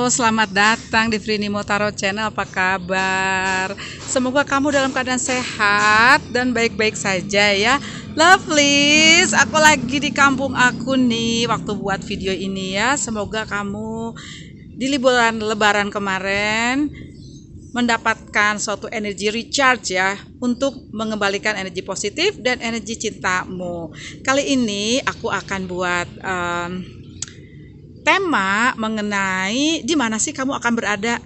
selamat datang di Frinimo Tarot Channel. Apa kabar? Semoga kamu dalam keadaan sehat dan baik-baik saja ya. Lovelies, aku lagi di kampung aku nih waktu buat video ini ya. Semoga kamu di liburan lebaran kemarin mendapatkan suatu energi recharge ya untuk mengembalikan energi positif dan energi cintamu. Kali ini aku akan buat tema mengenai di mana sih kamu akan berada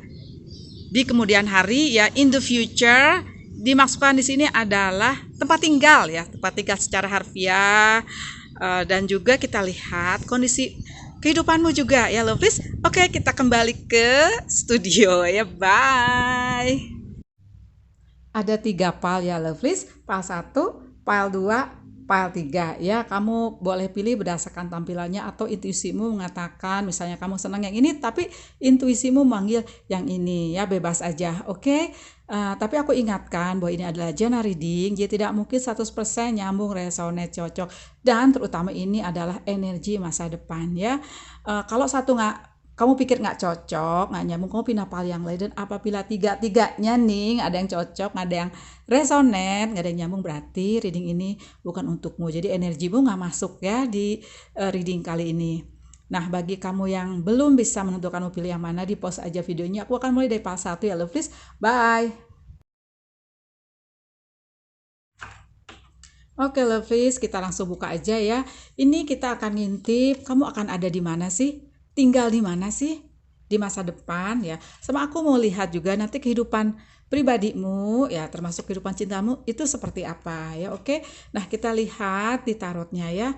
di kemudian hari ya, in the future. Dimaksudkan di sini adalah tempat tinggal ya, tempat tinggal secara harfiah, dan juga kita lihat kondisi kehidupanmu juga ya lovelies. Oke, kita kembali ke studio ya, bye. Ada 3 file ya lovelies, file 1, file 2, file 3 ya. Kamu boleh pilih berdasarkan tampilannya atau intuisimu mengatakan misalnya kamu senang yang ini tapi intuisimu manggil yang ini ya, bebas aja. Oke. Tapi aku ingatkan bahwa ini adalah general reading, jadi tidak mungkin 100% nyambung, resonate, cocok, dan terutama ini adalah energi masa depan ya. Kalau satu kamu pikir nggak cocok, nggak nyambung, kamu pindah file yang lain. Dan apabila tiga-tiganya nih ada yang cocok, nggak ada yang resonate, nggak ada yang nyambung, berarti reading ini bukan untukmu. Jadi energimu nggak masuk ya di reading kali ini. Nah, bagi kamu yang belum bisa menentukan mau pilih yang mana, di pause aja videonya. Aku akan mulai dari file 1 ya lovelies. Bye. Oke lovelies, kita langsung buka aja ya. Ini kita akan ngintip kamu akan ada di mana sih? Tinggal di mana sih? Di masa depan ya. Sama aku mau lihat juga nanti kehidupan pribadimu ya, termasuk kehidupan cintamu itu seperti apa ya. Oke. Nah, kita lihat di tarotnya ya.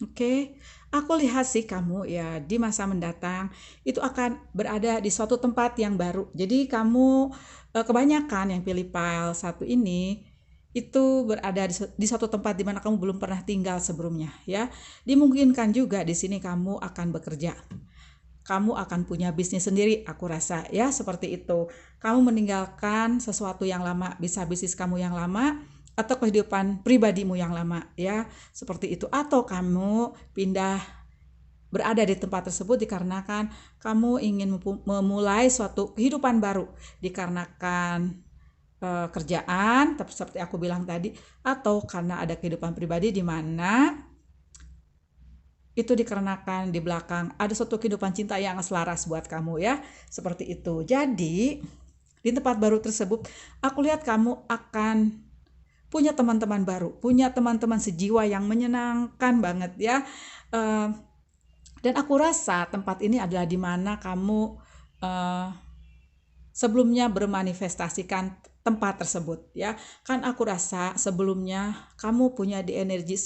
Oke. Aku lihat sih kamu ya di masa mendatang itu akan berada di suatu tempat yang baru. Jadi kamu kebanyakan yang pilih file 1 ini itu berada di suatu tempat di mana kamu belum pernah tinggal sebelumnya ya. Dimungkinkan juga di sini kamu akan bekerja. Kamu akan punya bisnis sendiri, aku rasa ya, seperti itu. Kamu meninggalkan sesuatu yang lama, bisa bisnis kamu yang lama atau kehidupan pribadimu yang lama ya, seperti itu. Atau kamu pindah berada di tempat tersebut dikarenakan kamu ingin memulai suatu kehidupan baru, dikarenakan kerjaan, tapi seperti aku bilang tadi, atau karena ada kehidupan pribadi di mana itu dikarenakan di belakang ada suatu kehidupan cinta yang selaras buat kamu ya, seperti itu. Jadi di tempat baru tersebut aku lihat kamu akan punya teman-teman baru, punya teman-teman sejiwa yang menyenangkan banget ya. Dan aku rasa tempat ini adalah di mana kamu sebelumnya bermanifestasikan tempat tersebut ya. Kan aku rasa sebelumnya kamu punya di energi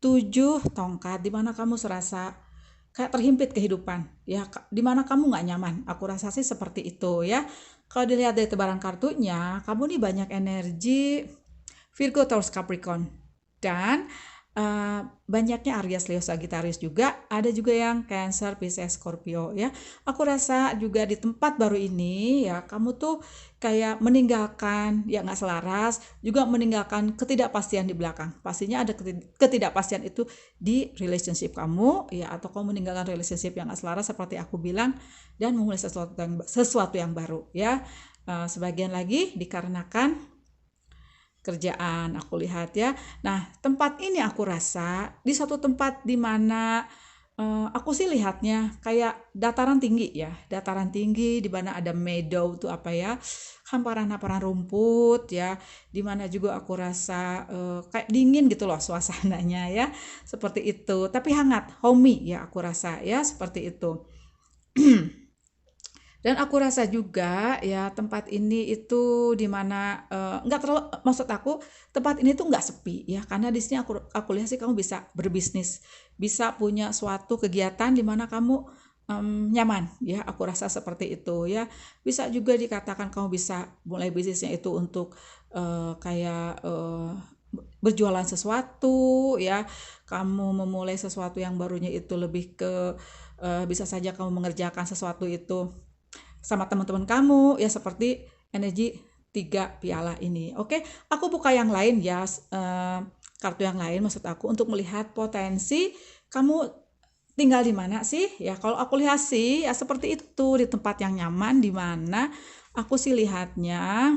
7 tongkat di mana kamu serasa kayak terhimpit kehidupan ya, di mana kamu nggak nyaman. Aku rasa sih seperti itu ya. Kalau dilihat dari tebaran kartunya, kamu nih banyak energi Virgo, Taurus, Capricorn, dan banyaknya Aries, Leo, Sagittarius juga. Ada juga yang Cancer, Pisces, Scorpio ya. Aku rasa juga di tempat baru ini ya, kamu tuh kayak meninggalkan ya, nggak selaras, juga meninggalkan ketidakpastian di belakang. Pastinya ada ketidakpastian itu di relationship kamu ya, atau kamu meninggalkan relationship yang nggak selaras seperti aku bilang, dan memulai sesuatu yang baru ya. Sebagian lagi dikarenakan kerjaan, aku lihat ya. Nah, tempat ini aku rasa di satu tempat di mana aku sih lihatnya kayak dataran tinggi ya, dataran tinggi di mana ada meadow tuh apa ya, hamparan-hamparan rumput ya, di mana juga aku rasa kayak dingin gitu loh suasananya ya, seperti itu. Tapi hangat, homey ya, aku rasa ya, seperti itu. Dan aku rasa juga ya tempat ini itu di mana nggak terlalu, maksud aku tempat ini tuh nggak sepi ya, karena di sini aku lihat sih kamu bisa berbisnis, bisa punya suatu kegiatan di mana kamu nyaman ya, aku rasa seperti itu ya. Bisa juga dikatakan kamu bisa mulai bisnisnya itu untuk kayak berjualan sesuatu ya, kamu memulai sesuatu yang barunya itu lebih ke bisa saja kamu mengerjakan sesuatu itu sama teman-teman kamu ya, seperti energi 3 piala ini. Oke, aku buka yang lain ya, kartu yang lain maksud aku, untuk melihat potensi kamu tinggal di mana sih? Ya kalau aku lihat sih ya seperti itu, di tempat yang nyaman, di mana aku sih lihatnya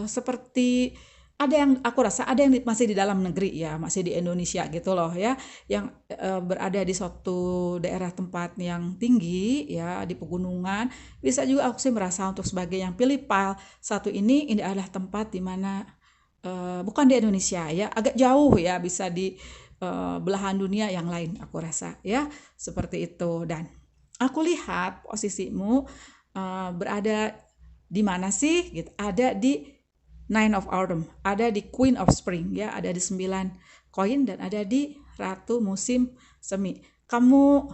seperti ada yang aku rasa ada yang masih di dalam negeri ya, masih di Indonesia gitu loh ya, yang berada di suatu daerah tempat yang tinggi ya, di pegunungan. Bisa juga aku sih merasa untuk sebagai yang pilih file satu ini adalah tempat di mana bukan di Indonesia ya, agak jauh ya, bisa di belahan dunia yang lain aku rasa ya, seperti itu. Dan aku lihat posisimu berada di mana sih gitu, ada di Nine of Autumn, ada di Queen of Spring ya, ada di 9 koin dan ada di Ratu Musim Semi. Kamu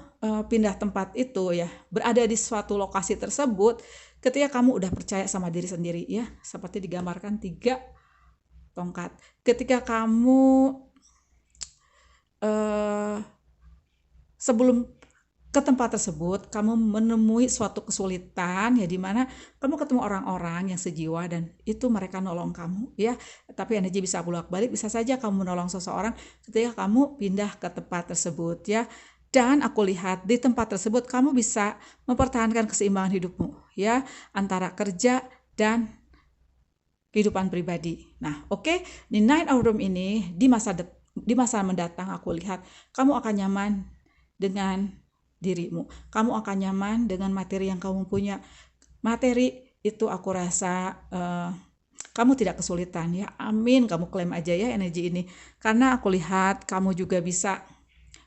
pindah tempat itu ya, berada di suatu lokasi tersebut ketika kamu udah percaya sama diri sendiri ya, seperti digambarkan 3 tongkat. Ketika kamu sebelum ke tempat tersebut, kamu menemui suatu kesulitan ya, di mana kamu ketemu orang-orang yang sejiwa dan itu mereka nolong kamu ya. Tapi energi bisa bolak-balik, bisa saja kamu menolong seseorang ketika kamu pindah ke tempat tersebut ya. Dan aku lihat di tempat tersebut kamu bisa mempertahankan keseimbangan hidupmu ya, antara kerja dan kehidupan pribadi. Nah, oke, di Nine of Room ini di masa mendatang aku lihat kamu akan nyaman dengan dirimu. Kamu akan nyaman dengan materi yang kamu punya. Materi itu aku rasa kamu tidak kesulitan ya. Amin, kamu klaim aja ya energi ini. Karena aku lihat kamu juga bisa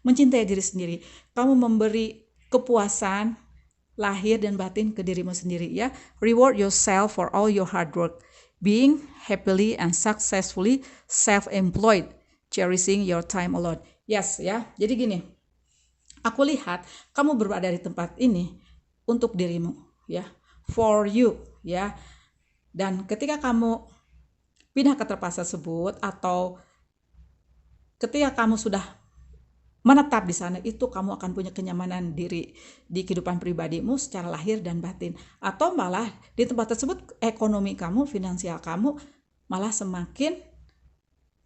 mencintai diri sendiri. Kamu memberi kepuasan lahir dan batin ke dirimu sendiri ya. Reward yourself for all your hard work. Being happily and successfully self-employed. Cherishing your time alone. Yes ya. Jadi gini, aku lihat kamu berada di tempat ini untuk dirimu ya, for you ya. Dan ketika kamu pindah ke tempat tersebut atau ketika kamu sudah menetap di sana, itu kamu akan punya kenyamanan diri di kehidupan pribadimu secara lahir dan batin. Atau malah di tempat tersebut ekonomi kamu, finansial kamu malah semakin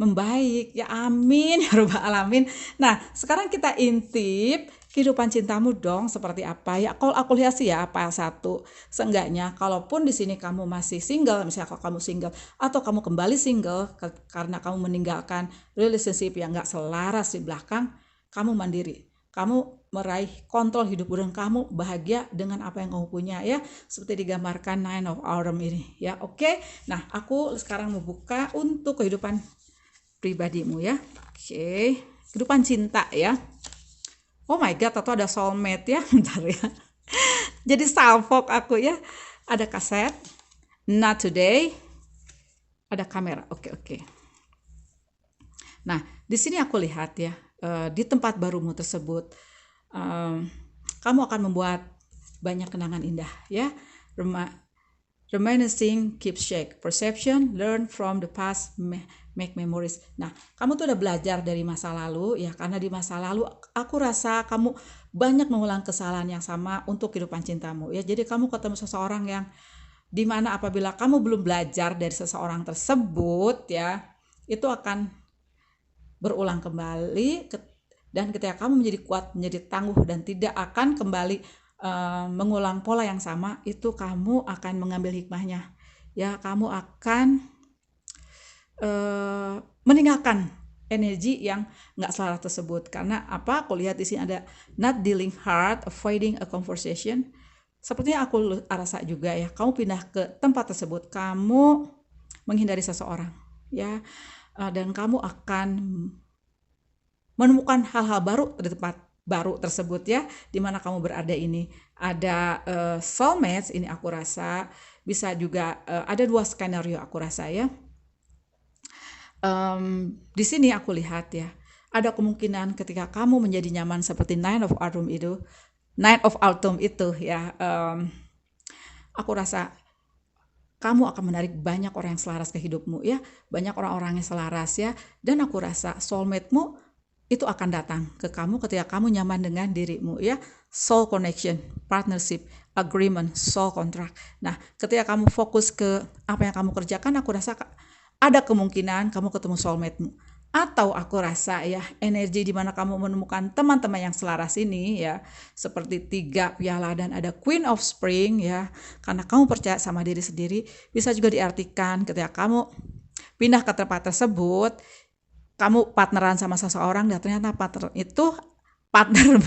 membaik ya, amin ya rabbal alamin. Nah sekarang kita intip kehidupan cintamu dong seperti apa ya. Kalau aku lihat sih ya, apa satu seenggaknya kalaupun di sini kamu masih single, misalnya kalau kamu single atau kamu kembali single karena kamu meninggalkan relationship yang gak selaras di belakang, kamu mandiri, kamu meraih kontrol hidup dan kamu bahagia dengan apa yang kamu punya ya, seperti digambarkan Nine of Autumn ini ya. Oke, nah aku sekarang mau buka untuk kehidupan pribadimu ya. Oke, kehidupan cinta ya. Oh my god, atau ada soulmate ya. Bentar ya. Jadi salfok aku ya. Ada kaset, not today, ada kamera. Oke. Nah, di sini aku lihat ya, di tempat barumu tersebut, kamu akan membuat banyak kenangan indah ya. Reminiscing keeps shake. Perception, learn from the past, make memories. Nah, kamu tuh udah belajar dari masa lalu ya, karena di masa lalu aku rasa kamu banyak mengulang kesalahan yang sama untuk kehidupan cintamu ya. Jadi kamu ketemu seseorang yang dimana apabila kamu belum belajar dari seseorang tersebut ya, itu akan berulang kembali, dan ketika kamu menjadi kuat, menjadi tangguh dan tidak akan kembali mengulang pola yang sama, itu kamu akan mengambil hikmahnya ya. Kamu akan meninggalkan energi yang nggak salah tersebut. Karena apa? Aku lihat di sini ada not dealing hard, avoiding a conversation. Sepertinya aku rasa juga ya, kamu pindah ke tempat tersebut, kamu menghindari seseorang ya, dan kamu akan menemukan hal-hal baru di tempat baru tersebut ya, di mana kamu berada ini. Ada soulmates ini aku rasa, bisa juga ada 2 skenario aku rasa ya. Di sini aku lihat ya, ada kemungkinan ketika kamu menjadi nyaman seperti Nine of Autumn itu ya, aku rasa kamu akan menarik banyak orang yang selaras ke hidupmu ya, banyak orang-orang yang selaras ya, dan aku rasa soulmate-mu itu akan datang ke kamu ketika kamu nyaman dengan dirimu ya. Soul connection, partnership, agreement, soul contract. Nah, ketika kamu fokus ke apa yang kamu kerjakan, aku rasa ada kemungkinan kamu ketemu soulmate-mu. Atau aku rasa ya energi di mana kamu menemukan teman-teman yang selaras ini ya, seperti 3 piala dan ada Queen of Spring ya, karena kamu percaya sama diri sendiri. Bisa juga diartikan ketika kamu pindah ke tempat tersebut, kamu partneran sama seseorang dan ternyata partner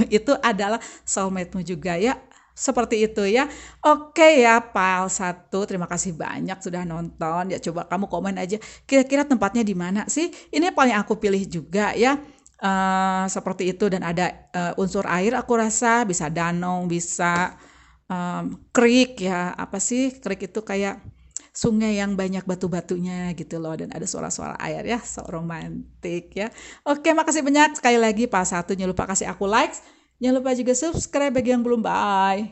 itu adalah soulmate-mu juga ya. Seperti itu ya. Oke ya, Pal 1. Terima kasih banyak sudah nonton. Ya coba kamu komen aja. Kira-kira tempatnya di mana sih? Ini paling aku pilih juga ya. Seperti itu dan ada unsur air aku rasa bisa danau, bisa creek ya. Apa sih? Creek itu kayak sungai yang banyak batu-batunya gitu loh dan ada suara-suara air ya, so romantik ya. Oke, makasih banyak sekali lagi Pak 1, jangan lupa kasih aku likes, jangan lupa juga subscribe bagi yang belum. Bye.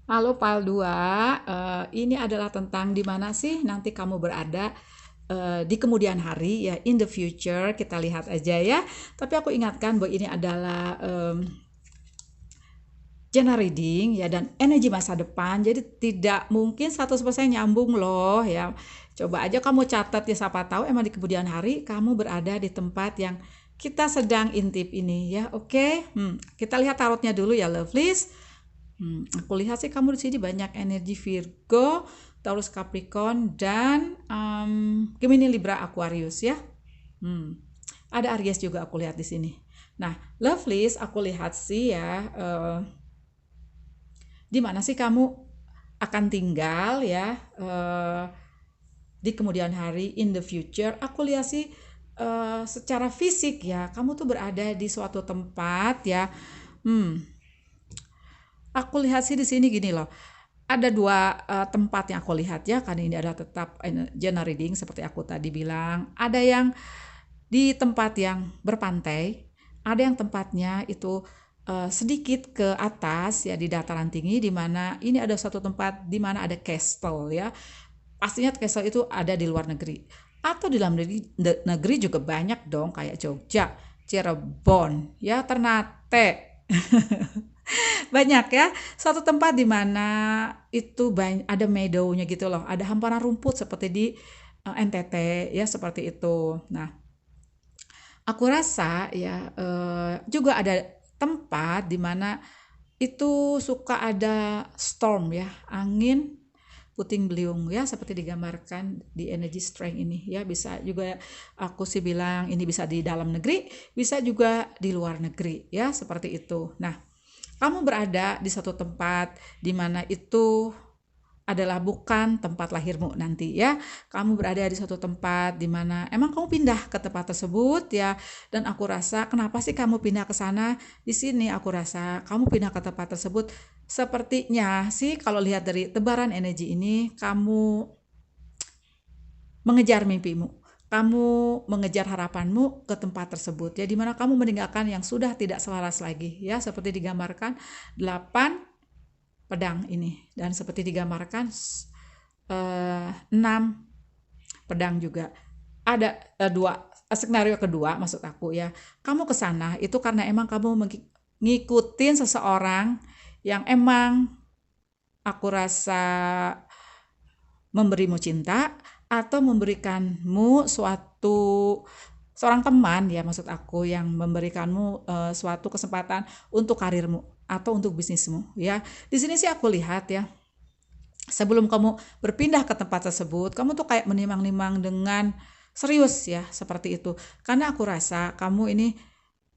Halo Pal 2, ini adalah tentang di mana sih nanti kamu berada di kemudian hari ya, in the future. Kita lihat aja ya. Tapi aku ingatkan bahwa ini adalah general reading ya dan energi masa depan, jadi tidak mungkin 100% nyambung loh ya. Coba aja kamu catat ya, siapa tahu emang di kemudian hari kamu berada di tempat yang kita sedang intip ini ya. Oke. Kita lihat tarotnya dulu ya lovelies. Aku lihat sih kamu di sini banyak energi Virgo, Taurus, Capricorn dan Gemini, Libra, Aquarius ya. Ada Aries juga aku lihat di sini. Nah, lovelies aku lihat sih ya, di mana sih kamu akan tinggal ya di kemudian hari, in the future. Aku lihat sih secara fisik ya, kamu tuh berada di suatu tempat ya. Aku lihat sih di sini gini loh. Ada 2 tempat yang aku lihat ya, karena ini adalah tetap general reading seperti aku tadi bilang. Ada yang di tempat yang berpantai, ada yang tempatnya itu sedikit ke atas ya di dataran tinggi, di mana ini ada satu tempat di mana ada castle ya. Pastinya castle itu ada di luar negeri atau di dalam negeri juga banyak dong, kayak Jogja, Cirebon, ya Ternate. Banyak ya. Suatu tempat di mana itu ada meadownya gitu loh, ada hamparan rumput seperti di NTT ya, seperti itu. Nah, aku rasa ya juga ada tempat di mana itu suka ada storm ya, angin puting beliung ya, seperti digambarkan di energy strength ini ya. Bisa juga aku sih bilang ini bisa di dalam negeri, bisa juga di luar negeri ya, seperti itu. Nah, kamu berada di satu tempat di mana itu adalah bukan tempat lahirmu nanti ya. Kamu berada di suatu tempat di mana emang kamu pindah ke tempat tersebut ya. Dan aku rasa kenapa sih kamu pindah ke sana? Di sini aku rasa kamu pindah ke tempat tersebut sepertinya sih kalau lihat dari tebaran energi ini, kamu mengejar mimpimu. Kamu mengejar harapanmu ke tempat tersebut ya, di mana kamu meninggalkan yang sudah tidak selaras lagi ya, seperti digambarkan 8 pedang ini, dan seperti digambarkan 6 pedang juga. Ada skenario kedua maksud aku ya, kamu ke sana itu karena emang kamu ngikutin seseorang yang emang aku rasa memberimu cinta atau memberikanmu seorang teman ya, maksud aku yang memberikanmu suatu kesempatan untuk karirmu atau untuk bisnismu ya. Di sini sih aku lihat ya, sebelum kamu berpindah ke tempat tersebut, kamu tuh kayak menimang-nimang dengan serius ya, seperti itu. Karena aku rasa kamu ini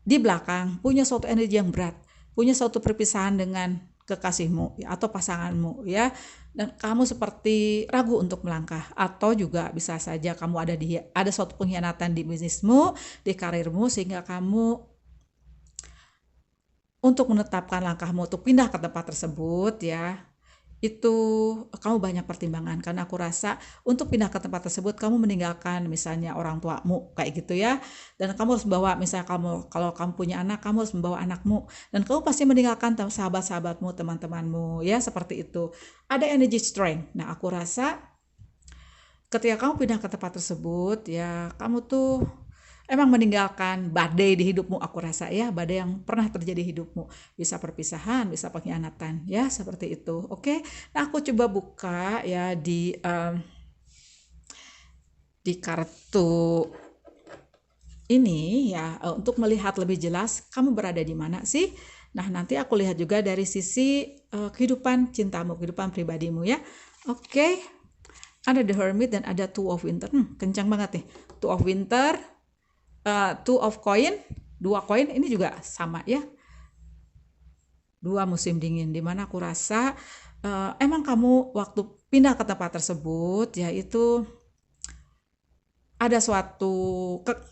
di belakang punya suatu energi yang berat, punya suatu perpisahan dengan kekasihmu ya, atau pasanganmu ya, dan kamu seperti ragu untuk melangkah, atau juga bisa saja kamu ada suatu pengkhianatan di bisnismu, di karirmu, sehingga kamu untuk menetapkan langkahmu untuk pindah ke tempat tersebut ya, itu kamu banyak pertimbangan. Karena aku rasa untuk pindah ke tempat tersebut kamu meninggalkan misalnya orang tuamu kayak gitu ya, dan kamu harus membawa, misalnya kalau kamu punya anak, kamu harus membawa anakmu, dan kamu pasti meninggalkan sahabat-sahabatmu, teman-temanmu ya, seperti itu. Ada energy strength. Nah, aku rasa ketika kamu pindah ke tempat tersebut ya, kamu tuh emang meninggalkan badai di hidupmu, aku rasa ya, badai yang pernah terjadi di hidupmu. Bisa perpisahan, bisa pengkhianatan ya, seperti itu. Oke. Nah, aku coba buka ya di di kartu ini ya, untuk melihat lebih jelas kamu berada di mana sih. Nah, nanti aku lihat juga dari sisi kehidupan cintamu, kehidupan pribadimu ya. Oke. Ada The Hermit dan ada Two of Winter. Kencang banget nih. Two of Winter, Two of Coin, dua koin ini juga sama ya. Dua musim dingin, dimana aku rasa emang kamu waktu pindah ke tempat tersebut ya itu ada suatu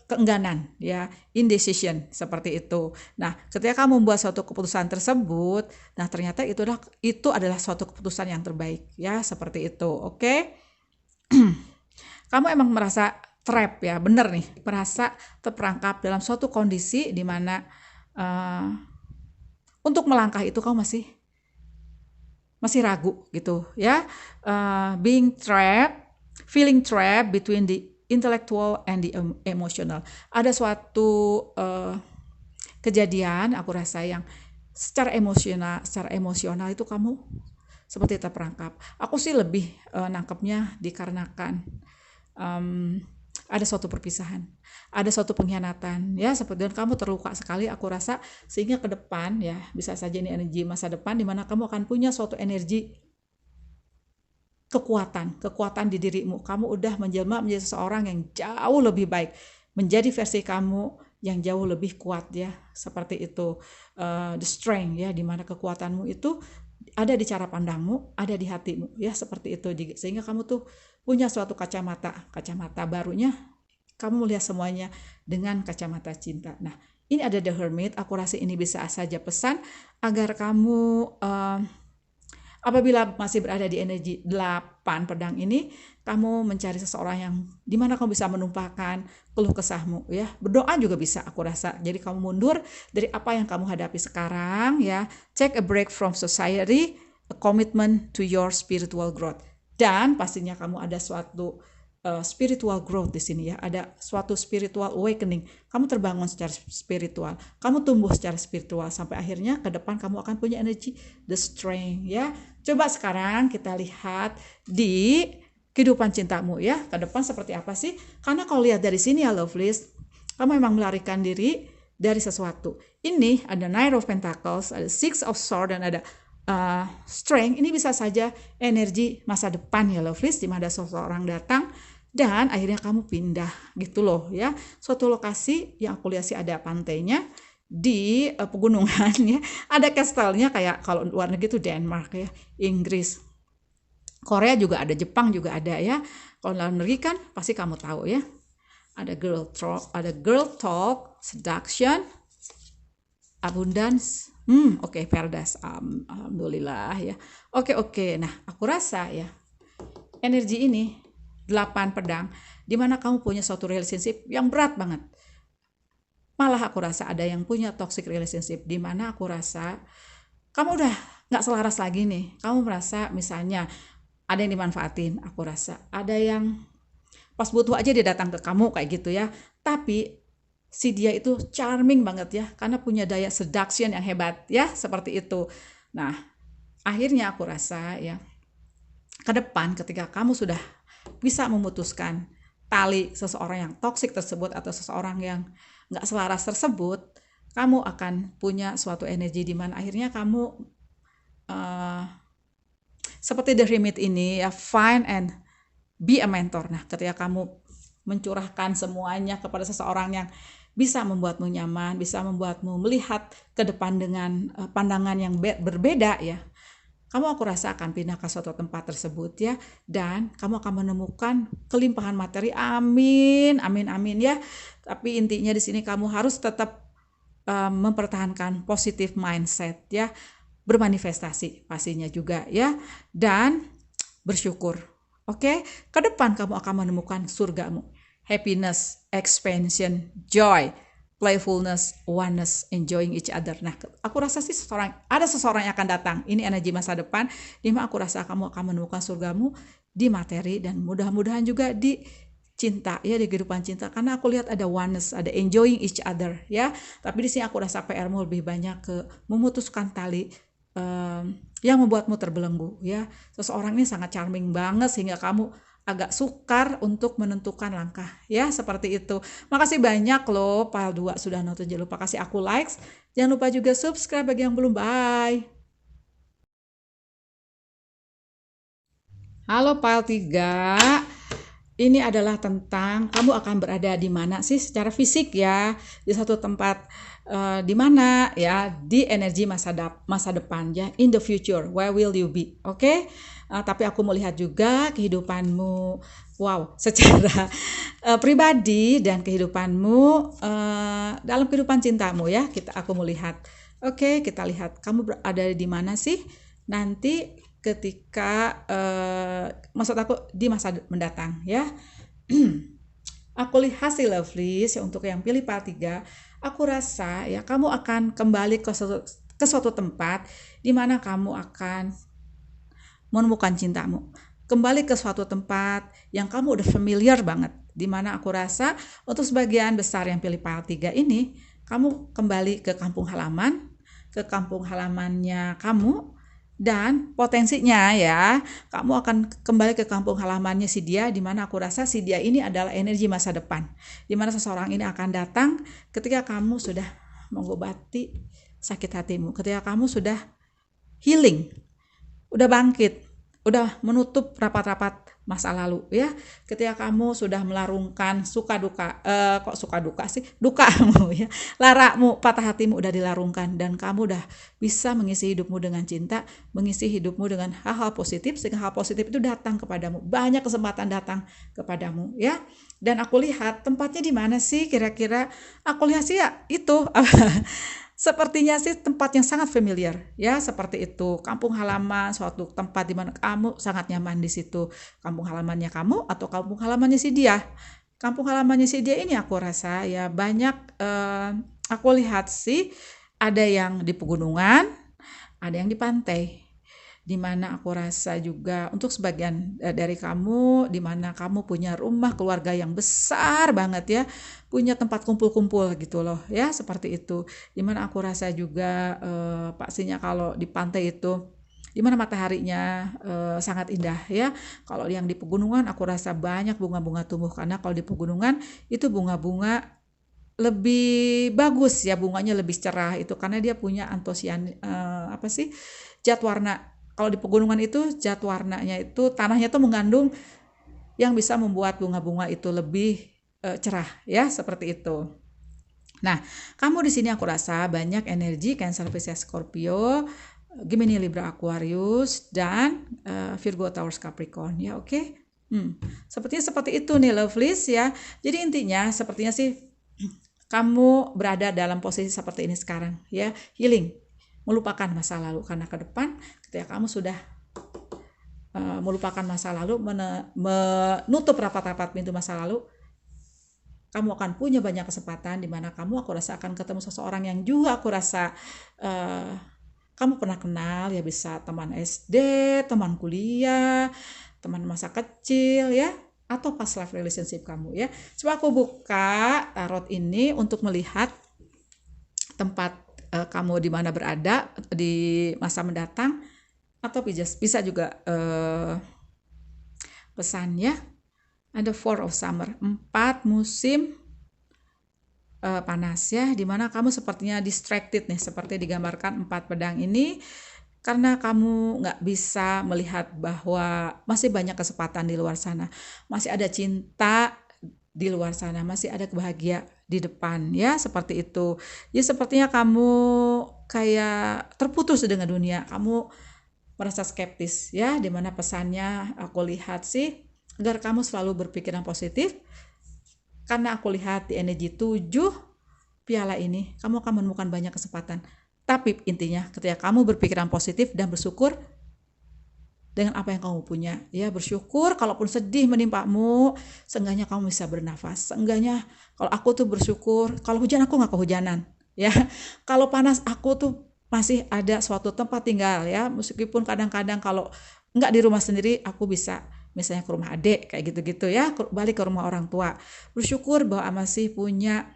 keengganan ya, indecision seperti itu. Nah, ketika kamu membuat suatu keputusan tersebut, nah ternyata itu adalah suatu keputusan yang terbaik ya, seperti itu. Oke. Kamu emang merasa trap ya, bener nih, merasa terperangkap dalam suatu kondisi di mana untuk melangkah itu kamu masih ragu gitu ya. Being trapped, feeling trapped between the intellectual and the emotional. Ada suatu kejadian aku rasa yang secara emosional itu kamu seperti terperangkap. Aku sih lebih nangkepnya dikarenakan ada suatu perpisahan, ada suatu pengkhianatan ya, seperti dan kamu terluka sekali aku rasa, sehingga ke depan ya bisa saja ini energi masa depan di mana kamu akan punya suatu energi kekuatan di dirimu. Kamu udah menjelma menjadi seseorang yang jauh lebih baik, menjadi versi kamu yang jauh lebih kuat ya, seperti itu. The strength ya, dimana kekuatanmu itu ada di cara pandangmu, ada di hatimu ya, seperti itu. Sehingga kamu tuh punya suatu kacamata barunya, kamu melihat semuanya dengan kacamata cinta. Nah, ini ada The Hermit. Aku rasa ini bisa saja pesan agar kamu apabila masih berada di energi 8 pedang ini, kamu mencari seseorang yang dimana kamu bisa menumpahkan keluh kesahmu ya. Berdoa juga bisa aku rasa. Jadi kamu mundur dari apa yang kamu hadapi sekarang ya. Take a break from society, a commitment to your spiritual growth. Dan pastinya kamu ada suatu spiritual growth di sini ya, ada suatu spiritual awakening. Kamu terbangun secara spiritual, kamu tumbuh secara spiritual sampai akhirnya ke depan kamu akan punya energi the strength ya. Coba sekarang kita lihat di kehidupan cintamu ya, ke depan seperti apa sih? Karena kalau lihat dari sini ya lovelies, kamu memang melarikan diri dari sesuatu. Ini ada Knight of Pentacles, ada Six of Swords dan ada strength. Ini bisa saja energi masa depan ya lovelies, di mana seseorang datang dan akhirnya kamu pindah gitu loh ya. Suatu lokasi yang aku lihat sih ada pantainya di pegunungan ya, ada castle-nya kayak kalau luar negeri itu Denmark ya, Inggris, Korea juga ada, Jepang juga ada ya. Kalau luar negeri kan pasti kamu tahu ya. Ada girl talk, seduction, abundance. Oke, Paradise. Alhamdulillah ya. Oke. Nah, aku rasa ya energi ini 8 pedang di mana kamu punya suatu relationship yang berat banget. Malah aku rasa ada yang punya toxic relationship di mana aku rasa kamu udah nggak selaras lagi nih. Kamu merasa misalnya ada yang dimanfaatin, aku rasa ada yang pas butuh aja dia datang ke kamu kayak gitu ya. Tapi si dia itu charming banget ya, karena punya daya seduction yang hebat ya, seperti itu. Nah, akhirnya aku rasa ya, ke depan ketika kamu sudah bisa memutuskan tali seseorang yang toksik tersebut atau seseorang yang nggak selaras tersebut, kamu akan punya suatu energi di mana akhirnya kamu seperti The Hermit ini ya, find and be a mentor. Nah, ketika kamu mencurahkan semuanya kepada seseorang yang bisa membuatmu nyaman, bisa membuatmu melihat ke depan dengan pandangan yang berbeda ya, kamu aku rasa akan pindah ke suatu tempat tersebut ya, dan kamu akan menemukan kelimpahan materi. Amin ya. Tapi intinya di sini kamu harus tetap mempertahankan positive mindset ya, bermanifestasi pastinya juga ya, dan bersyukur. Oke, ke depan kamu akan menemukan surgamu. Happiness, expansion, joy, playfulness, oneness, enjoying each other. Nah, aku rasa sih ada seseorang yang akan datang. Ini energi masa depan, di mana aku rasa kamu akan menemukan surgamu di materi dan mudah-mudahan juga di cinta ya, di kehidupan cinta. Karena aku lihat ada oneness, ada enjoying each other ya. Tapi di sini aku rasa PR-mu lebih banyak ke memutuskan tali yang membuatmu terbelenggu ya. Seseorang ini sangat charming banget sehingga kamu agak sukar untuk menentukan langkah ya, seperti itu. Makasih banyak loh Pile 2 sudah nonton, jangan lupa kasih aku likes, jangan lupa juga subscribe bagi yang belum. Bye. Halo Pile 3. Ini adalah tentang kamu akan berada di mana sih secara fisik ya, di satu tempat di mana ya, di energi masa depan ya, in the future, where will you be? Oke? Tapi aku mau lihat juga kehidupanmu, wow, secara pribadi dan kehidupanmu dalam kehidupan cintamu ya. Aku mau lihat. Oke, kita lihat kamu berada di mana sih nanti ketika maksud aku di masa mendatang ya. Aku lihat sih Lovelies ya, untuk yang pilih part 3, aku rasa ya kamu akan kembali ke suatu tempat di mana kamu akan menemukan cintamu. Kembali ke suatu tempat yang kamu udah familiar banget, di mana aku rasa untuk sebagian besar yang pilih part 3 ini, kamu kembali ke kampung halaman, ke kampung halamannya kamu. Dan potensinya ya, kamu akan kembali ke kampung halamannya si dia, di mana aku rasa si dia ini adalah energi masa depan. Di mana seseorang ini akan datang ketika kamu sudah mengobati sakit hatimu, ketika kamu sudah healing, udah bangkit, udah menutup rapat-rapat masa lalu ya. Ketika kamu sudah melarungkan suka duka, kok suka duka sih, dukamu ya, laramu, patah hatimu udah dilarungkan, dan kamu udah bisa mengisi hidupmu dengan cinta, mengisi hidupmu dengan hal-hal positif, sehingga hal positif itu datang kepadamu, banyak kesempatan datang kepadamu ya. Dan aku lihat tempatnya di mana sih kira-kira? Aku lihat sih ya itu sepertinya sih tempat yang sangat familiar ya, seperti itu, kampung halaman, suatu tempat di mana kamu sangat nyaman di situ. Kampung halamannya kamu atau kampung halamannya si dia. Kampung halamannya si dia ini aku rasa ya banyak, aku lihat sih ada yang di pegunungan, ada yang di pantai. Di mana aku rasa juga untuk sebagian dari kamu, di mana kamu punya rumah keluarga yang besar banget ya, punya tempat kumpul-kumpul gitu loh ya, seperti itu. Di mana aku rasa juga pastinya kalau di pantai itu, di mana mataharinya sangat indah ya. Kalau yang di pegunungan aku rasa banyak bunga-bunga tumbuh, karena kalau di pegunungan itu bunga-bunga lebih bagus ya, bunganya lebih cerah itu karena dia punya antosian zat warna. Kalau di pegunungan itu zat warnanya itu, tanahnya itu mengandung yang bisa membuat bunga-bunga itu lebih cerah ya, seperti itu. Nah, kamu di sini aku rasa banyak energi Cancer, Pisces, Scorpio, Gemini, Libra, Aquarius, dan Virgo, Taurus, Capricorn ya, oke? Sepertinya seperti itu nih Lovelies ya. Jadi intinya sepertinya sih kamu berada dalam posisi seperti ini sekarang ya, healing, melupakan masa lalu, karena ke depan ketika kamu sudah melupakan masa lalu, menutup rapat-rapat pintu masa lalu, kamu akan punya banyak kesempatan di mana kamu aku rasa akan ketemu seseorang yang juga aku rasa kamu pernah kenal ya, bisa teman SD, teman kuliah, teman masa kecil ya, atau past life relationship kamu ya. Coba aku buka tarot ini untuk melihat tempat kamu di mana berada di masa mendatang, atau bisa juga pesannya ada 4 of summer, 4 musim panas ya, dimana kamu sepertinya distracted nih, seperti digambarkan 4 pedang ini, karena kamu nggak bisa melihat bahwa masih banyak kesempatan di luar sana, masih ada cinta di luar sana, masih ada kebahagiaan di depan ya, seperti itu. Jadi sepertinya kamu kayak terputus dengan dunia, kamu merasa skeptis ya, dimana pesannya aku lihat sih agar kamu selalu berpikiran positif, karena aku lihat di energi 7 piala ini kamu akan menemukan banyak kesempatan. Tapi intinya ketika kamu berpikiran positif dan bersyukur dengan apa yang kamu punya ya, bersyukur kalaupun sedih menimpamu, seenggaknya kamu bisa bernafas. Seenggaknya kalau aku tuh bersyukur kalau hujan aku nggak kehujanan ya, kalau panas aku tuh masih ada suatu tempat tinggal ya, meskipun kadang-kadang kalau nggak di rumah sendiri aku bisa misalnya ke rumah adik kayak gitu-gitu ya, balik ke rumah orang tua, bersyukur bahwa masih punya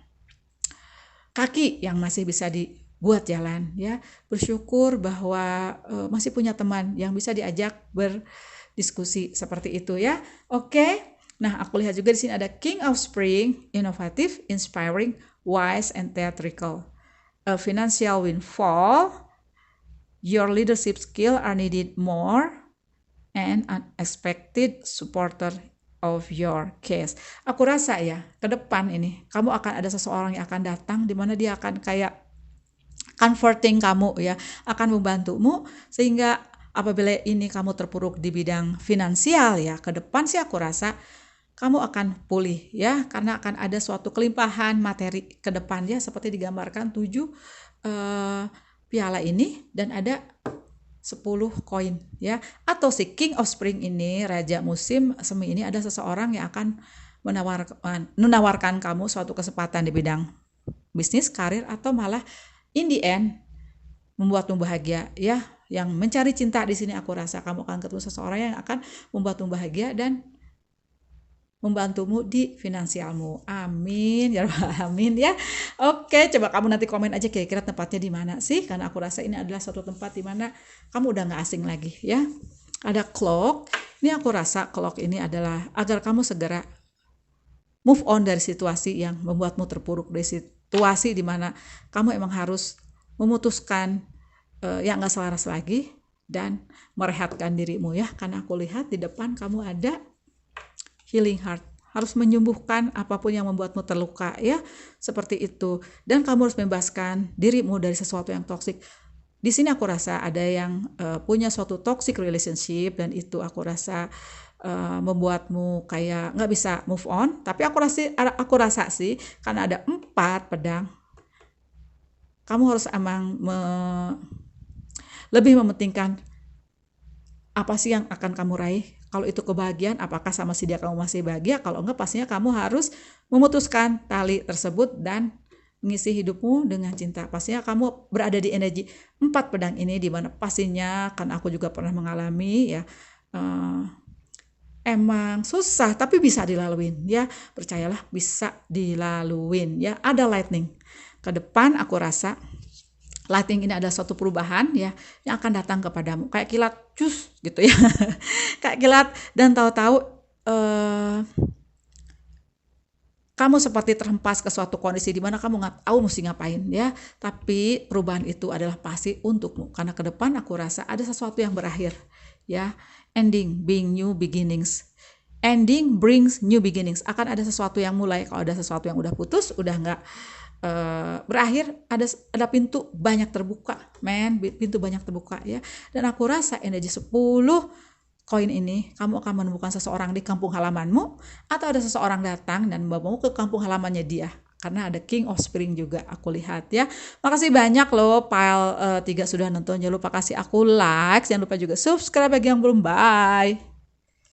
kaki yang masih bisa dibuat jalan ya, bersyukur bahwa masih punya teman yang bisa diajak diskusi seperti itu ya. Oke. Nah, aku lihat juga di sini ada King of Spring, innovative, inspiring, wise, and theatrical. A financial windfall, your leadership skill are needed more, and unexpected supporter of your case. Aku rasa ya, ke depan ini kamu akan ada seseorang yang akan datang di mana dia akan kayak comforting kamu ya, akan membantumu sehingga apabila ini kamu terpuruk di bidang finansial ya, ke depan sih aku rasa kamu akan pulih ya, karena akan ada suatu kelimpahan materi ke depan ya, seperti digambarkan 7 piala ini dan ada 10 koin ya. Atau si King of Spring ini, raja musim semi ini, ada seseorang yang akan menawarkan kamu suatu kesempatan di bidang bisnis, karir, atau malah in the end membuatmu bahagia ya. Yang mencari cinta di sini aku rasa kamu akan ketemu seseorang yang akan membuatmu bahagia dan membantumu di finansialmu. Amin ya rabbal alamin ya. Oke, coba kamu nanti komen aja kira-kira tempatnya di mana sih, karena aku rasa ini adalah suatu tempat di mana kamu udah nggak asing lagi ya. Ada clock. Ini aku rasa clock ini adalah agar kamu segera move on dari situasi yang membuatmu terpuruk, dari situasi di mana kamu emang harus memutuskan yang nggak selaras lagi dan merehatkan dirimu ya. Karena aku lihat di depan kamu ada healing heart, harus menyembuhkan apapun yang membuatmu terluka ya, seperti itu. Dan kamu harus membebaskan dirimu dari sesuatu yang toksik. Di sini aku rasa ada yang punya suatu toxic relationship dan itu aku rasa membuatmu kayak nggak bisa move on. Tapi aku rasa sih karena ada 4 pedang, kamu harus emang lebih mementingkan apa sih yang akan kamu raih. Kalau itu kebahagiaan, apakah sama si dia kamu masih bahagia? Kalau enggak, pastinya kamu harus memutuskan tali tersebut dan mengisi hidupmu dengan cinta. Pastinya kamu berada di energi 4 pedang ini, di mana pastinya kan aku juga pernah mengalami ya, emang susah tapi bisa dilaluin ya. Percayalah bisa dilaluin ya. Ada lightning ke depan, aku rasa lightning ini adalah suatu perubahan ya yang akan datang kepadamu kayak kilat cus gitu ya. Kayak kilat, dan tahu-tahu kamu seperti terhempas ke suatu kondisi di mana kamu nggak tahu mesti ngapain ya. Tapi perubahan itu adalah pasti untukmu, karena ke depan aku rasa ada sesuatu yang berakhir ya. Ending being new beginnings. Ending brings new beginnings. Akan ada sesuatu yang mulai. Kalau ada sesuatu yang udah putus, udah nggak berakhir, ada pintu banyak terbuka, pintu banyak terbuka ya. Dan aku rasa energi 10 koin ini kamu akan menemukan seseorang di kampung halamanmu, atau ada seseorang datang dan membawamu ke kampung halamannya dia, karena ada King of Spring juga aku lihat ya. Makasih banyak loh Pile 3 sudah nonton. Jangan lupa kasih aku like, jangan lupa juga subscribe bagi yang belum. Bye.